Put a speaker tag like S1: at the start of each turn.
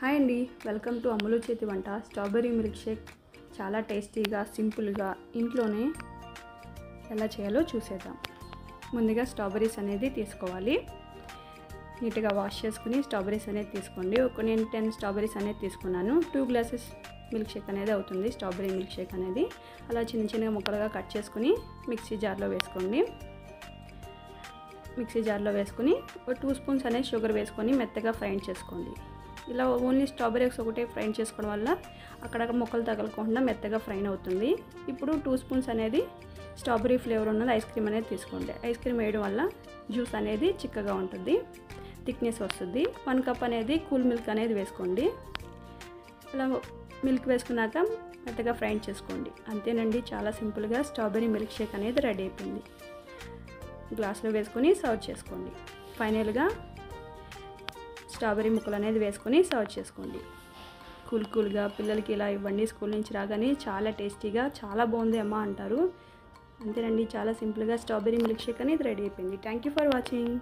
S1: Hi అండి, welcome to అమ్ములు చేతి వంట. స్ట్రాబెర్రీ మిల్క్ షేక్ చాలా టేస్టీగా సింపుల్గా ఇంట్లోనే ఎలా చేయాలో చూసేద్దాం. ముందుగా స్ట్రాబెర్రీస్ అనేది తీసుకోవాలి. నీట్గా వాష్ చేసుకుని స్ట్రాబెర్రీస్ అనేది తీసుకోండి. నేను 10 స్ట్రాబెర్రీస్ అనేది తీసుకున్నాను. 2 గ్లాసెస్ మిల్క్ షేక్ అనేది అవుతుంది. స్ట్రాబెర్రీ మిల్క్ షేక్ అనేది అలా చిన్న చిన్నగా ముక్కలుగా కట్ చేసుకుని మిక్సీ జార్లో వేసుకోండి. మిక్సీ జార్లో వేసుకుని 2 స్పూన్స్ అనేది షుగర్ వేసుకొని మెత్తగా ఫ్రై చేసుకోండి. ఇలా ఓన్లీ స్ట్రాబెర్రీస్ ఒకటే ఫ్రై చేసుకోవడం వల్ల అక్కడక్కడ ముక్కలు తగలకుండా మెత్తగా ఫ్రై అవుతుంది. ఇప్పుడు 2 స్పూన్స్ అనేది స్ట్రాబెర్రీ ఫ్లేవర్ ఉన్నది ఐస్ క్రీమ్ అనేది తీసుకోండి. ఐస్ క్రీమ్ వేయడం వల్ల జ్యూస్ అనేది చిక్కగా ఉంటుంది, థిక్నెస్ వస్తుంది. 1 కప్ అనేది కూల్ మిల్క్ అనేది వేసుకోండి. ఇలా మిల్క్ వేసుకున్నాక మెత్తగా ఫ్రై చేసుకోండి. అంతేనండి, చాలా సింపుల్గా స్ట్రాబెర్రీ మిల్క్ షేక్ అనేది రెడీ అయిపోయింది. గ్లాస్లో వేసుకొని సర్వ్ చేసుకోండి. ఫైనల్గా స్ట్రాబెర్రీ ముక్కలు అనేది వేసుకొని సర్వ్ చేసుకోండి. కూల్గా పిల్లలకి ఇలా ఇవ్వండి. స్కూల్ నుంచి రాగానే చాలా టేస్టీగా చాలా బాగుంది అమ్మ అంటారు. అంతేనండి, చాలా సింపుల్గా స్ట్రాబెర్రీ మిల్క్ షేక్ అనేది రెడీ అయిపోయింది. Thank you for watching.